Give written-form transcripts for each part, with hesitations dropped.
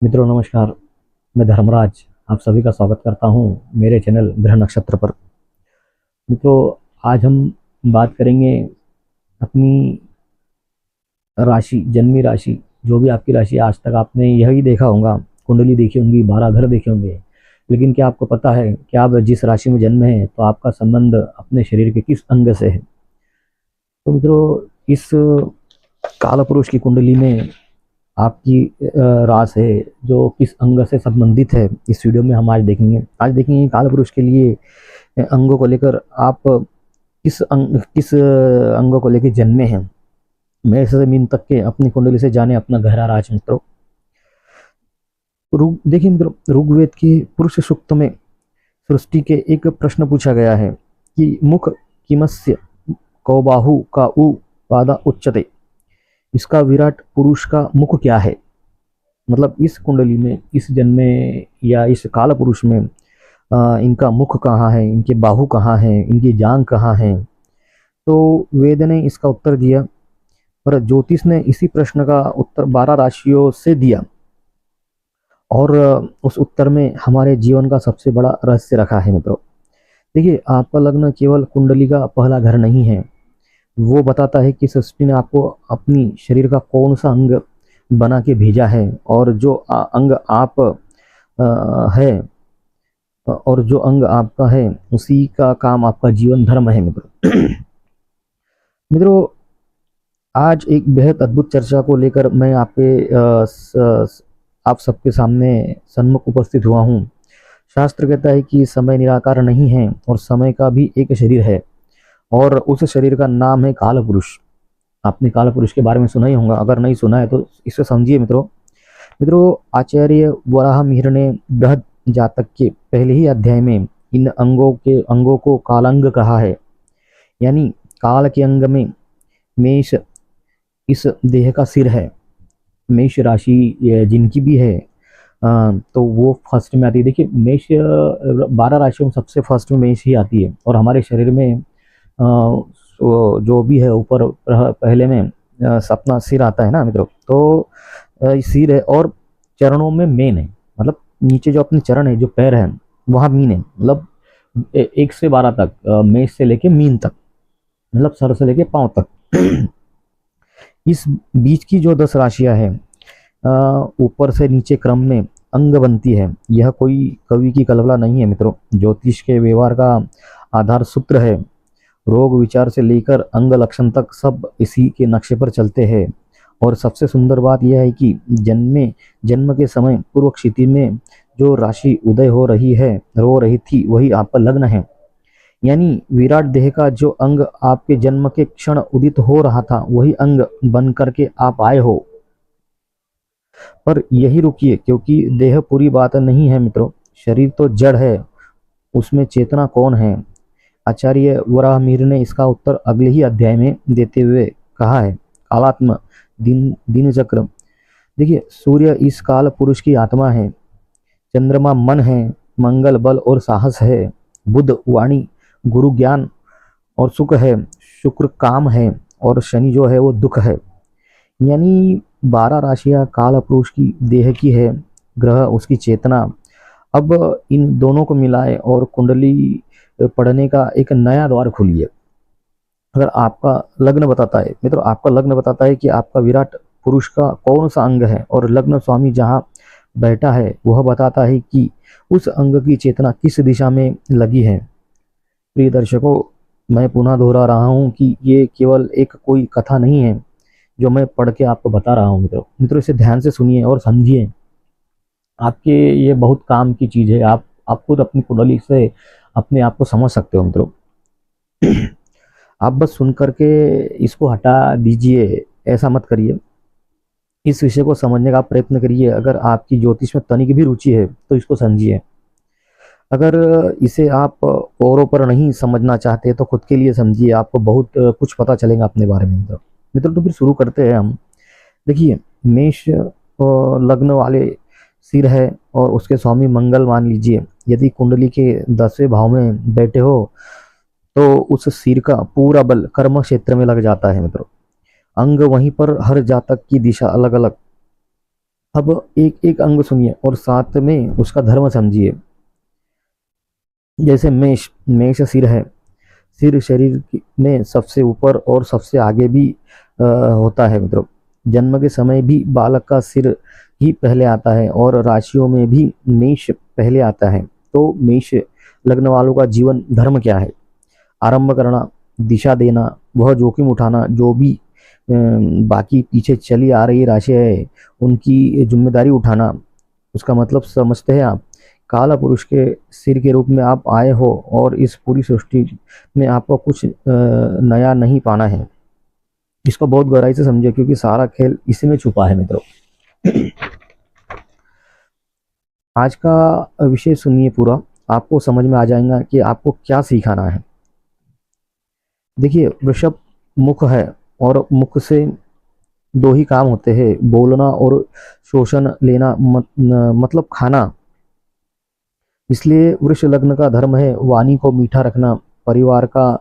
मित्रों नमस्कार। मैं धर्मराज आप सभी का स्वागत करता हूं मेरे चैनल ग्रह नक्षत्र पर। मित्रों, आज हम बात करेंगे अपनी राशि, जन्मी राशि। जो भी आपकी राशि, आज तक आपने यही देखा होगा, कुंडली देखी होंगी, 12 घर देखे होंगे, लेकिन क्या आपको पता है कि आप जिस राशि में जन्मे हैं तो आपका संबंध अपने शरीर के किस अंग से है? तो मित्रों, इस काल पुरुष की कुंडली में आपकी रास है जो किस अंग से संबंधित है, इस वीडियो में हम आज देखेंगे काल पुरुष के लिए अंगों को लेकर आप किस अंगों को लेकर जन्मे हैं। मेष से मीन तक के अपनी कुंडली से जाने अपना गहरा राज। मित्रों, देखिए मित्रों, ऋग्वेद के पुरुष सूक्त में सृष्टि के एक प्रश्न पूछा गया है कि मुख किमस्य कौबाहु का उ पादा उच्चते। इसका विराट पुरुष का मुख क्या है? मतलब इस कुंडली में, इस जन्म में या इस काल पुरुष में इनका मुख कहाँ है, इनके बाहु कहाँ है, इनकी जांघ कहाँ है? तो वेद ने इसका उत्तर दिया, पर ज्योतिष ने इसी प्रश्न का उत्तर 12 राशियों से दिया। और उस उत्तर में हमारे जीवन का सबसे बड़ा रहस्य रखा है। मित्रों देखिए, आपका लग्न केवल कुंडली का पहला घर नहीं है, वो बताता है कि सृष्टि ने आपको अपनी शरीर का कौन सा अंग बना के भेजा है, और जो अंग आप है, और जो अंग आपका है उसी का काम आपका जीवन धर्म है। मित्रों मित्रों, आज एक बेहद अद्भुत चर्चा को लेकर मैं आप सबके सामने सन्मुख उपस्थित हुआ हूँ। शास्त्र कहता है कि समय निराकार नहीं है और समय का भी एक शरीर है, और उस शरीर का नाम है काल पुरुष। आपने काल पुरुष के बारे में सुना ही होगा, अगर नहीं सुना है तो इसे समझिए। मित्रों, आचार्य वराह मिहिर ने बृहद जातक के पहले ही अध्याय में इन अंगों को कालांग कहा है। यानी काल के अंग में मेष इस देह का सिर है। मेष राशि जिनकी भी है तो वो फर्स्ट में आती है। देखिए, मेष 12 राशियों में सबसे फर्स्ट में मेष ही आती है, और हमारे शरीर में जो भी है ऊपर पहले में अपना सिर आता है ना मित्रों। तो सिर है, और चरणों में मेन है। मतलब नीचे जो अपने चरण है, जो पैर है, वहाँ मीन है। मतलब 1 से 12 तक, मेष से लेके मीन तक, मतलब सर से लेके पांव तक। इस बीच की जो 10 राशियां हैं, ऊपर से नीचे क्रम में अंग बनती है। यह कोई कवि की कल्पना नहीं है मित्रों, ज्योतिष के व्यवहार का आधार सूत्र है। रोग विचार से लेकर अंग लक्षण तक सब इसी के नक्शे पर चलते हैं। और सबसे सुंदर बात यह है कि जन्म के समय पूर्व क्षिति में जो राशि उदय हो रही थी, वही आपका लग्न है। यानी विराट देह का जो अंग आपके जन्म के क्षण उदित हो रहा था, वही अंग बन करके आप आए हो। पर यही रुकिए, क्योंकि देह पूरी बात नहीं है मित्रों। शरीर तो जड़ है, उसमें चेतना कौन है? आचार्य वराहमिहिर ने इसका उत्तर अगले ही अध्याय में देते हुए कहा है। कालात्म दिन चक्र। देखिए, सूर्य इस काल पुरुष की आत्मा है, चंद्रमा मन है, मंगल बल और साहस है, बुध वाणी गुरु ज्ञान और सुख है, शुक्र काम है, और शनि जो है वो दुख है। यानी 12 राशियां काल पुरुष की देह की है, ग्रह उसकी चेतना। अब इन दोनों को मिलाए और कुंडली पढ़ने का एक नया द्वार खोलिए। अगर आपका लग्न बताता है मित्रों, आपका लग्न बताता है कि आपका विराट पुरुष का कौन सा अंग है, और लग्न स्वामी जहाँ बैठा है वह बताता है कि उस अंग की चेतना किस दिशा में लगी है। प्रिय दर्शकों, मैं पुनः दोहरा रहा हूँ कि ये केवल एक कोई कथा नहीं है जो मैं पढ़ के आपको बता रहा हूँ। मित्रों इसे ध्यान से सुनिए और समझिए। आपके ये बहुत काम की चीज़ है। आप खुद अपनी कुंडली से अपने आप को समझ सकते हो मित्रों। आप बस सुन करके इसको हटा दीजिए, ऐसा मत करिए। इस विषय को समझने का प्रयत्न करिए। अगर आपकी ज्योतिष में तनिक भी रुचि है तो इसको समझिए। अगर इसे आप औरों पर नहीं समझना चाहते तो खुद के लिए समझिए, आपको बहुत कुछ पता चलेगा अपने बारे में। मित्रों तो फिर शुरू करते हैं हम। देखिए, मेष लग्न वाले सिर है, और उसके स्वामी मंगल मान लीजिए। यदि कुंडली के 10वें भाव में बैठे हो तो उस सिर का पूरा बल कर्म क्षेत्र में लग जाता है मित्रों। अंग वहीं पर, हर जातक की दिशा अलग अलग। अब एक एक अंग सुनिए और साथ में उसका धर्म समझिए। जैसे मेष, मेष सिर है। सिर शरीर में सबसे ऊपर और सबसे आगे भी होता है मित्रों। जन्म के समय भी बालक का सिर ही पहले आता है और राशियों में भी मेष पहले आता है। तो मेष लग्न वालों का जीवन धर्म क्या है? आरंभ करना, दिशा देना, वह जोखिम उठाना, जो भी बाकी पीछे चली आ रही राशि है उनकी जिम्मेदारी उठाना। उसका मतलब समझते हैं आप? काला पुरुष के सिर के रूप में आप आए हो और इस पूरी सृष्टि में आपको कुछ नया नहीं पाना है। इसको बहुत गहराई से समझिए क्योंकि सारा खेल इसी में छुपा है मित्रों। आज का विषय सुनिए पूरा, आपको समझ में आ जाएगा कि आपको क्या सिखाना है। देखिए, वृषभ मुख है और मुख से दो ही काम होते हैं, बोलना और शोषण लेना, मतलब खाना। इसलिए वृष लग्न का धर्म है वाणी को मीठा रखना, परिवार का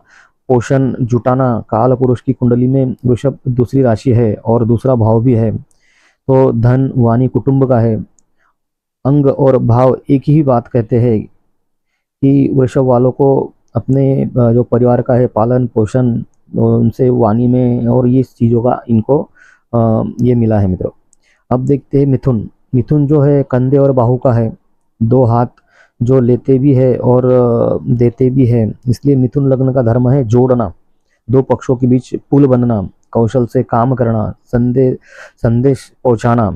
पोषण जुटाना। काल पुरुष की कुंडली में वृषभ दूसरी राशि है और दूसरा भाव भी है, तो धन वाणी कुटुंब का है। अंग और भाव एक ही बात कहते हैं कि वृषभ वालों को अपने जो परिवार का है पालन पोषण, उनसे वाणी में और ये चीज़ों का इनको ये मिला है मित्रों। अब देखते हैं मिथुन। मिथुन जो है कंधे और बाहु का है, दो हाथ जो लेते भी है और देते भी है। इसलिए मिथुन लग्न का धर्म है जोड़ना, दो पक्षों के बीच पुल बनना, कौशल से काम करना, संदेश पहुंचाना।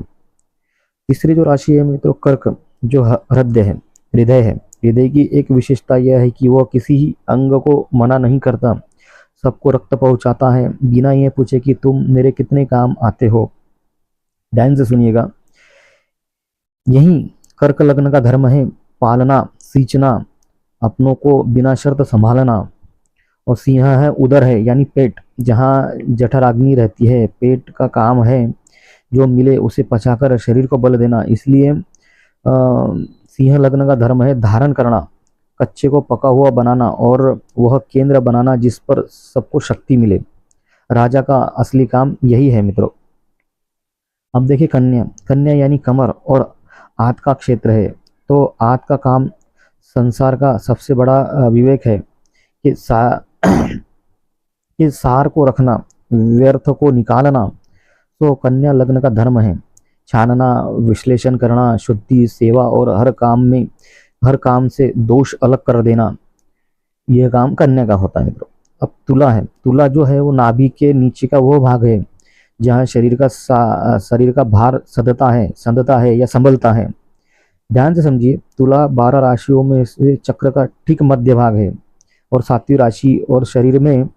तीसरी जो राशि है मित्रों कर्क, जो हृदय है, हृदय है। हृदय की एक विशेषता यह है कि वह किसी ही अंग को मना नहीं करता, सबको रक्त पहुंचाता है बिना ये पूछे कि तुम मेरे कितने काम आते हो। ध्यान से सुनिएगा, यही कर्क लग्न का धर्म है पालना, सींचना, अपनों को बिना शर्त संभालना। और सिंह है उदर है यानी पेट, जहाँ जठराग्नि रहती है। पेट का काम है जो मिले उसे पचाकर शरीर को बल देना। इसलिए सिंह लग्न का धर्म है धारण करना, कच्चे को पका हुआ बनाना और वह केंद्र बनाना जिस पर सबको शक्ति मिले। राजा का असली काम यही है मित्रों। अब देखिए कन्या। कन्या यानी कमर और आंत का क्षेत्र है। तो आंत का काम संसार का सबसे बड़ा विवेक है कि कि सार को रखना, व्यर्थ को निकालना। तो कन्या लग्न का धर्म है छानना, विश्लेषण करना, शुद्धि, सेवा और हर काम से दोष अलग कर देना। यह काम कन्या का होता है मित्रों। अब तुला है। तुला जो है वो नाभि के नीचे का वो भाग है जहाँ शरीर का भार संधता है या संभलता है। ध्यान से समझिए, तुला 12 राशियों में से चक्र का ठीक मध्य भाग है और 7वीं राशि और शरीर में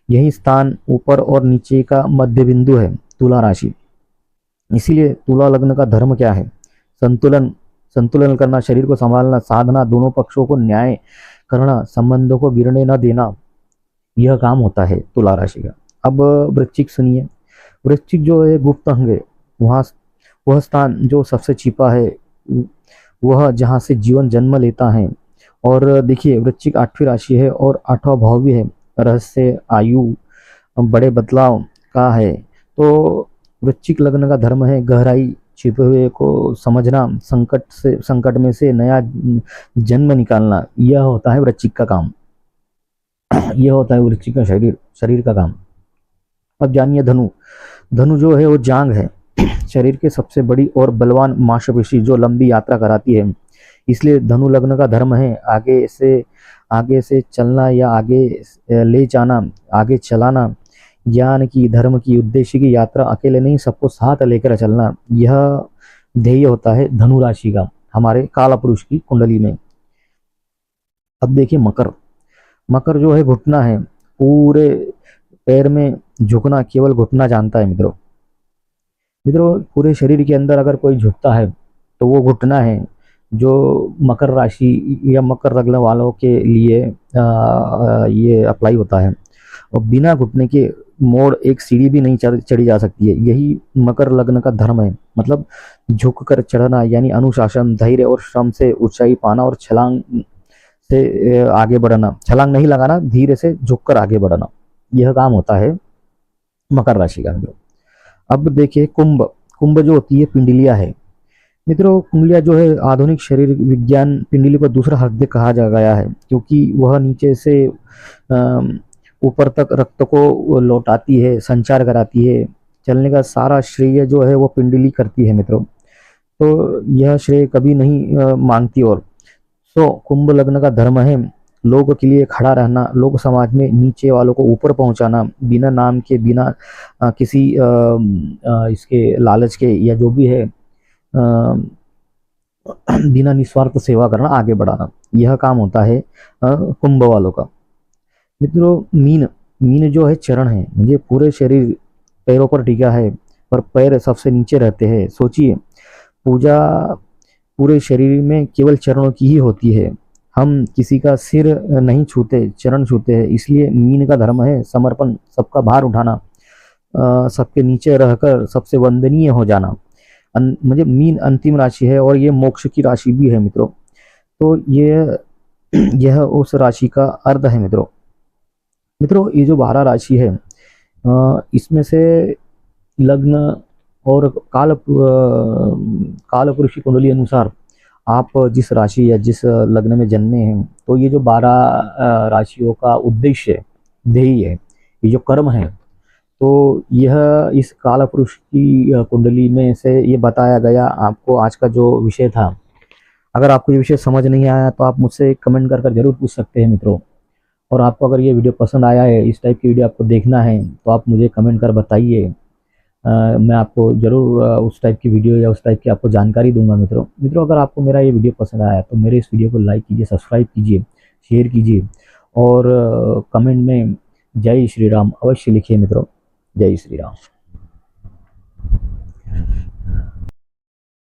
यही स्थान ऊपर और नीचे का मध्य बिंदु है तुला राशि। इसीलिए तुला लग्न का धर्म क्या है? संतुलन, संतुलन करना, शरीर को संभालना, साधना, दोनों पक्षों को न्याय करना, संबंधों को गिरने न देना, यह काम होता है तुला राशि का। अब वृश्चिक सुनिए। वृश्चिक जो है गुप्त अंग है, वहाँ वह स्थान जो सबसे छिपा है, वह जहाँ से जीवन जन्म लेता है। और देखिए वृश्चिक 8वीं राशि है और 8वां भाव भी है, रहस्य, आयु, बड़े बदलाव का है। तो वृश्चिक लग्न का धर्म है गहराई, छिपे हुए को समझना, संकट में से नया जन्म निकालना। यह होता है वृश्चिक का काम। यह होता है वृश्चिक का शरीर का काम। अब जानिए धनु। धनु जो है वो जांग है, शरीर के सबसे बड़ी और बलवान मांसपेशी जो लंबी यात्रा कराती है। इसलिए धनु लग्न का धर्म है आगे से चलना या आगे ले जाना, आगे चलाना। ज्ञान की, धर्म की, उद्देश्य की यात्रा अकेले नहीं, सबको साथ लेकर चलना, यह ध्येय होता है धनु राशि का हमारे काला पुरुष की कुंडली में। अब देखिए मकर। मकर जो है घुटना है, पूरे पैर में झुकना केवल घुटना जानता है मित्रों। पूरे शरीर के अंदर अगर कोई झुकता है तो वो घुटना है, जो मकर राशि या मकर लग्न वालों के लिए ये अप्लाई होता है। और बिना घुटने के मोड़ एक सीढ़ी भी नहीं चढ़ी जा सकती है। यही मकर लग्न का धर्म है, मतलब झुक कर चढ़ना यानी अनुशासन, धैर्य और श्रम से ऊंचाई पाना और छलांग से आगे बढ़ना। छलांग नहीं लगाना, धीरे से झुककर आगे बढ़ना, यह काम होता है मकर राशि का। अब देखिए कुंभ। कुंभ जो होती है पिंडलिया है, मित्रों, कुंडलिया जो है आधुनिक शरीर विज्ञान पिंडली को दूसरा हृदय कहा जा गया है, क्योंकि वह नीचे से अम, ऊपर तक रक्त को लौटाती है, संचार कराती है। चलने का सारा श्रेय जो है वो पिंडली करती है मित्रों। तो यह श्रेय कभी नहीं मांगती। और सो कुंभ लग्न का धर्म है लोगों के लिए खड़ा रहना, लोग समाज में नीचे वालों को ऊपर पहुंचाना, बिना नाम के, बिना किसी इसके लालच के या जो भी है, बिना निस्वार्थ सेवा करना, आगे बढ़ाना, यह काम होता है कुंभ वालों का। मित्रों, मीन मीन जो है चरण है, मुझे पूरे शरीर पैरों पर टिका है, पर पैर सबसे नीचे रहते हैं। सोचिए, पूजा पूरे शरीर में केवल चरणों की ही होती है। हम किसी का सिर नहीं छूते, चरण छूते हैं। इसलिए मीन का धर्म है समर्पण, सबका भार उठाना, सबके नीचे रहकर सबसे वंदनीय हो जाना। मुझे मीन अंतिम राशि है और ये मोक्ष की राशि भी है मित्रों। तो ये यह उस राशि का अर्थ है मित्रों। मित्रों, ये जो 12 राशि है, इसमें से लग्न और काल पुरुष की कुंडली अनुसार आप जिस राशि या जिस लग्न में जन्मे हैं, तो ये जो 12 राशियों का उद्देश्य, ध्येय है, ये जो कर्म है, तो यह इस काल पुरुष की कुंडली में से ये बताया गया आपको। आज का जो विषय था, अगर आपको ये विषय समझ नहीं आया तो आप मुझसे कमेंट कर जरूर पूछ सकते हैं मित्रों। और आपको अगर ये वीडियो पसंद आया है, इस टाइप की वीडियो आपको देखना है, तो आप मुझे कमेंट कर बताइए। मैं आपको ज़रूर उस टाइप की वीडियो या उस टाइप की आपको जानकारी दूंगा मित्रों। मित्रों, अगर आपको मेरा ये वीडियो पसंद आया तो मेरे इस वीडियो को लाइक कीजिए, सब्सक्राइब कीजिए, शेयर कीजिए, और कमेंट में जय श्री राम अवश्य लिखिए मित्रों। जय श्री राम।